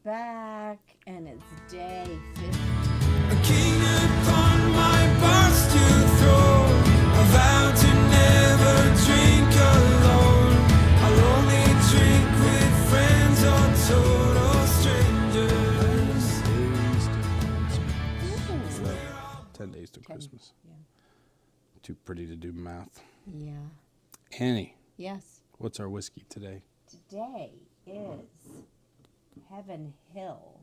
back, and it's day 50. A king upon my bars to throw. I vow to never drink alone. I'll only drink with friends or total strangers. 10 days to Christmas. Yeah. Too pretty to do math. Yeah. Annie, Yes. what's our whiskey today? Today is Heaven Hill.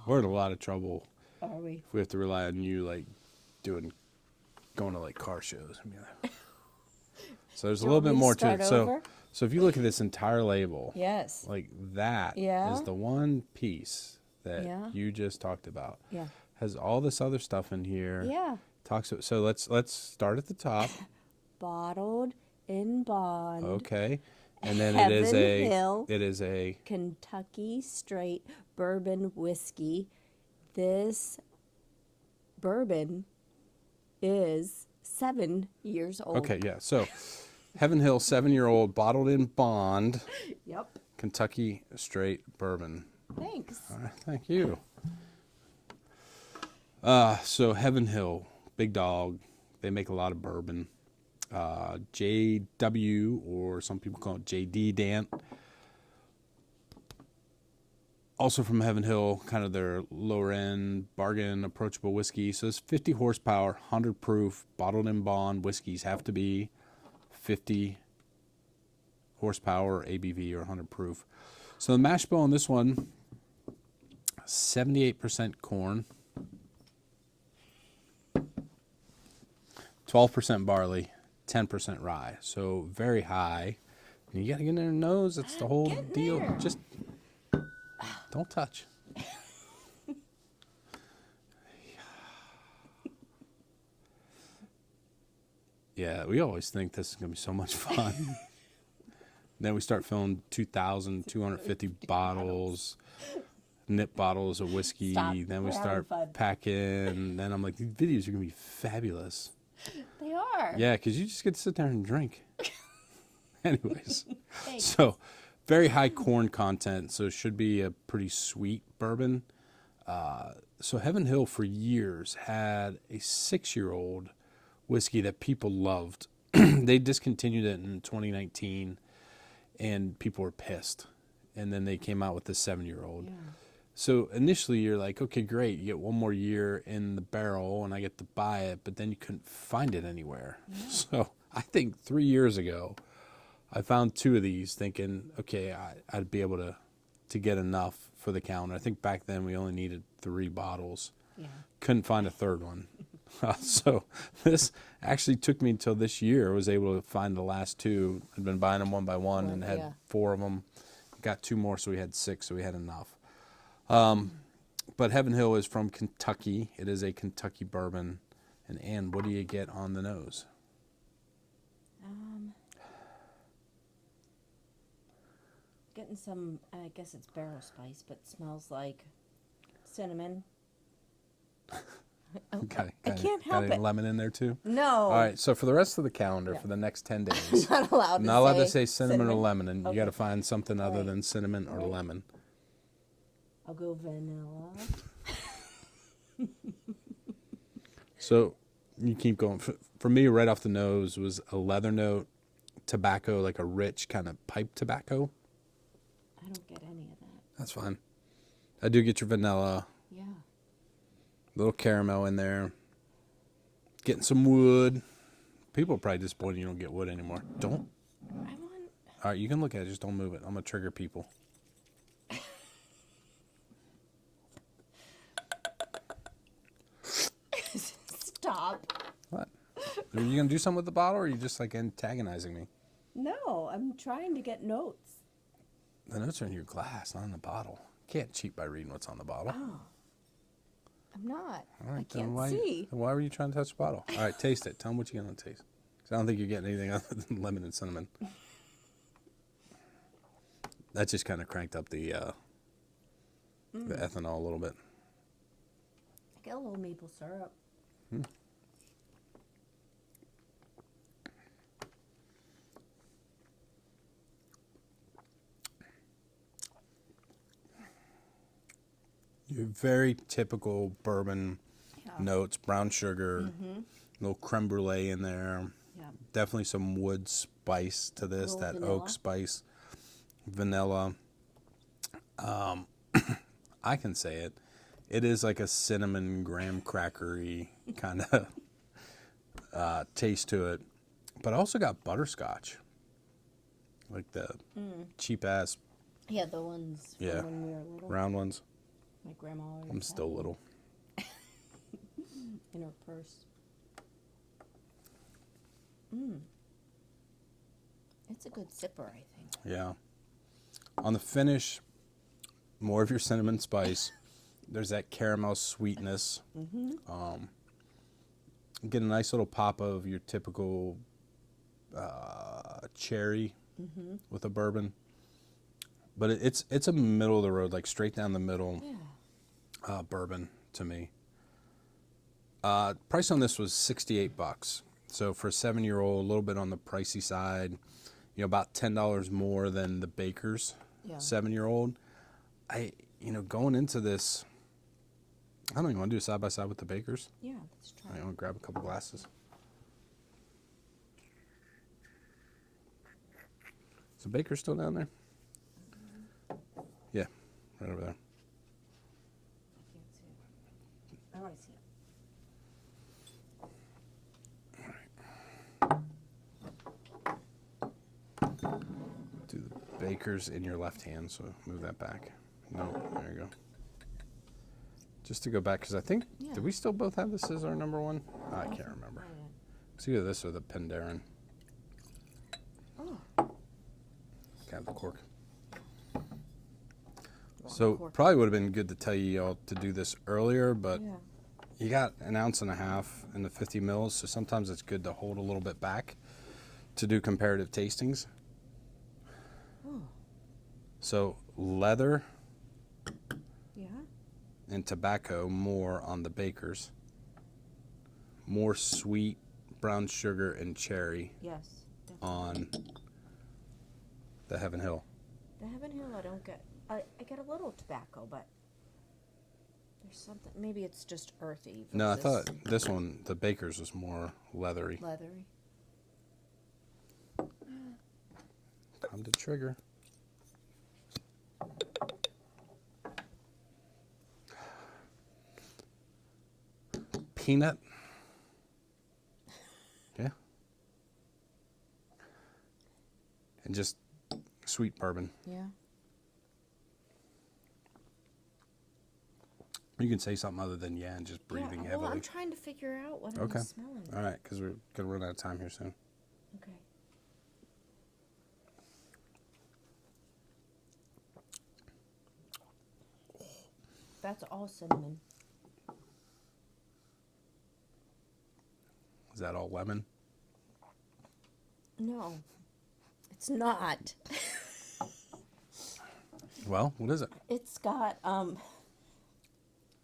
We're in a lot of trouble Are we? if we have to rely on you, like, going to, like, car shows. I mean, so there's a Do you little want me bit to more to start it. over? So if you look at this entire label, Yes. like that is Yeah. the one piece that Yeah. you just talked about. Yeah. Has all this other stuff in here. Yeah. So let's start at the top. Bottled in bond. Okay. And then Heaven it is Hill. a Kentucky straight bourbon whiskey. This bourbon is 7 years old. okay, yeah. So Heaven Hill 7-year-old bottled in bond Yep. Kentucky straight bourbon. Thanks. All right, thank you. So Heaven Hill, big dog. They make a lot of bourbon. JW, or some people call it JD Dant. Also from Heaven Hill, kind of their lower end, bargain, approachable whiskey. So it's 50 horsepower, 100 proof, bottled in bond. Whiskeys have to be 50 horsepower, ABV, or 100 proof. So the mash bill on this one, 78% corn, 12% barley, 10% rye. So very high. And you got to get in their nose. That's the whole Get in deal. there. Just don't touch. Yeah, we always think this is going to be so much fun. Then we start filling 2,250 bottles, nip bottles of whiskey. Stop. Then we We're start having fun. packing. Then I'm like, these videos are going to be fabulous. They are. Yeah, because you just get to sit there and drink. Anyways, Thanks. so very high corn content, so it should be a pretty sweet bourbon. So Heaven Hill for years had a 6-year-old whiskey that people loved. They discontinued it in 2019, and people were pissed. And then they came out with the 7-year-old. Yeah. So initially you're like, okay, great, you get one more year in the barrel and I get to buy it, but then you couldn't find it anywhere. Yeah. So I think 3 years ago, I found 2 of these thinking, okay, I'd be able to get enough for the counter. I think back then we only needed 3 bottles. Yeah. Couldn't find a third one. So this actually took me until this year. I was able to find the last 2. I'd been buying them one by one and had 4 of them. Got 2 more, so we had 6, so we had enough. But Heaven Hill is from Kentucky. It is a Kentucky bourbon. And Ann, what do you get on the nose? Getting some, I guess it's barrel spice, but smells like cinnamon. Okay, I can't help got any it. lemon in there too? No. All right, so for the rest of the calendar, for the next 10 days, Not allowed to not allowed to say say cinnamon or lemon, and you Okay. got to find something other Right. than cinnamon or Right. lemon. I'll go vanilla. So you keep going. For me, right off the nose was a leather note, tobacco, like a rich kind of pipe tobacco. I don't get any of that. That's fine. I do get your vanilla, Yeah. little caramel in there. Getting some wood. People are probably disappointed you don't get wood anymore. Don't. I want. All right, you can look at it. Just don't move it. I'm going to trigger people. Stop. What? Are you going to do something with the bottle, or are you just like antagonizing me? No, I'm trying to get notes. The notes are in your glass, not in the bottle. You can't cheat by reading what's on the bottle. Oh. I'm not. All right, I can't why, see. Then why were you trying to touch the bottle? All right, taste it. Tell them what you're going to taste. 'Cause I don't think you're getting anything other than lemon and cinnamon. That just kind of cranked up the ethanol a little bit. I get a little maple syrup. Your very typical bourbon Yeah. notes, brown sugar, little creme brulee in there. Yeah. Definitely some wood spice to this, Little that vanilla. oak spice, vanilla. I can say it. It is like a cinnamon graham crackery kind of taste to it, but I also got butterscotch, like the cheap ass Yeah, the ones from Yeah. when we were little. round ones. My grandma always I'm had still them little. in her purse. It's a good sipper, I think. Yeah. On the finish, more of your cinnamon spice. There's that caramel sweetness. Get a nice little pop of your typical cherry with a bourbon. But it's a middle of the road, like straight down the middle Yeah. bourbon to me. Price on this was $68. So for a 7-year-old, a little bit on the pricey side. About $10 more than the Baker's Yeah. 7-year-old. Going into this, I don't even want to do a side by side with the Baker's. Yeah, let's try I it. want to grab a couple glasses. Is the Baker still down there? Yeah, right over there. I can't see it. Oh, I see it. Do the Baker's in your left hand, so move that back. No, there you go. Just to go back, because I think, Yeah. did we still both have this as our number one? I can't remember. Oh, yeah. It's either this or the Penderyn. Oh. Kind of the cork. Wrong So cork. probably would have been good to tell you all to do this earlier, but Yeah. you got an ounce and a half in the 50 mils, so sometimes it's good to hold a little bit back to do comparative tastings. Oh. So leather Yeah. and tobacco more on the Baker's. More sweet brown sugar and cherry Yes. Definitely. on the Heaven Hill. The Heaven Hill, I don't get. I get a little tobacco, but there's something. Maybe it's just earthy. No, I versus thought this one, the Baker's, was more leathery. leathery. Time to trigger. Peanut. Yeah. And just sweet bourbon. Yeah. You can say something other than yeah and just breathing yeah. heavily. Well, I'm trying to figure out what Okay. I'm smelling. All right, because we're going to run out of time here soon. Okay. That's all cinnamon. Is that all lemon? No, it's not. Well, what is it? It's got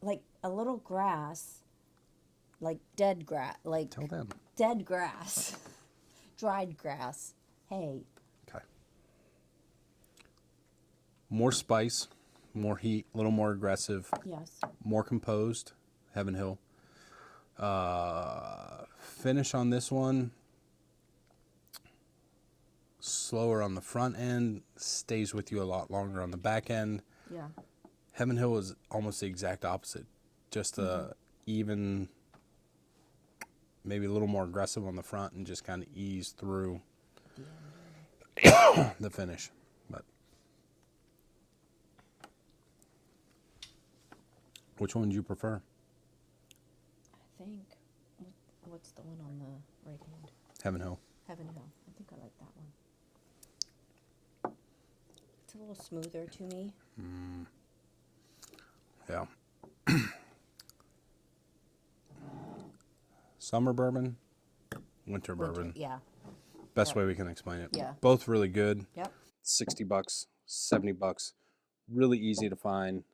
like a little grass, like dead grass, like Tell them. dead grass, dried grass. Hay. Okay. More spice, more heat, a little more aggressive, Yes. more composed. Heaven Hill. Finish on this one. Slower on the front end, stays with you a lot longer on the back end. Yeah. Heaven Hill is almost the exact opposite. Just even, maybe a little more aggressive on the front and just kind of ease through the finish. But which one do you prefer? I think. What's the one on the right hand? Heaven Hill. Heaven Hill. I think I like that one. It's a little smoother to me. Yeah. Summer bourbon, winter bourbon. Yeah. Best Yep. way we can explain it. Yeah. Both really good. Yep. $60, $70. Really easy to find.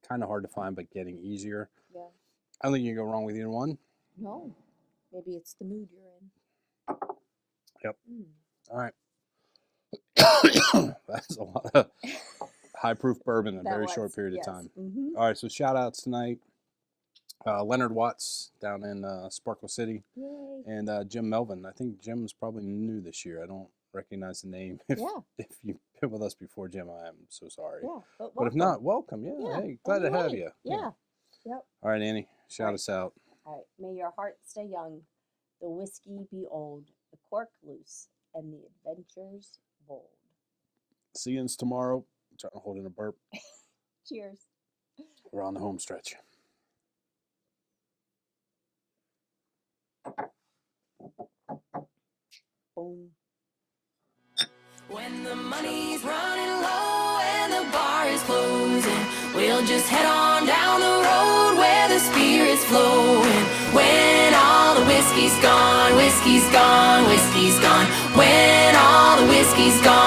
Kind of hard to find, but getting easier. Yeah. I don't think you can go wrong with either one. No. Maybe it's the mood you're in. Yep. Mm. All right. That's a lot of high proof bourbon in a That very was, short period yes. of time. Mhm. All right, so shout outs tonight. Leonard Watts down in Sparkle City. Yay. And Jim Melvin. I think Jim's probably new this year. I don't recognize the name. If you've been with us before, Jim, I am so sorry. Yeah, but if not, welcome. Yeah, Yeah. hey, glad to have Anyway, you. Yeah. Yep. All right, Annie, shout All right. us out. All right. May your heart stay young, the whiskey be old, the cork loose, and the adventures bold. See you tomorrow. I'm trying to hold in a burp. Cheers. We're on the home stretch. Boom. When the money's running low and the bar is closing, we'll just head on down the road where the spirit's flowing. When all the whiskey's gone, whiskey's gone, whiskey's gone. When all the whiskey's gone.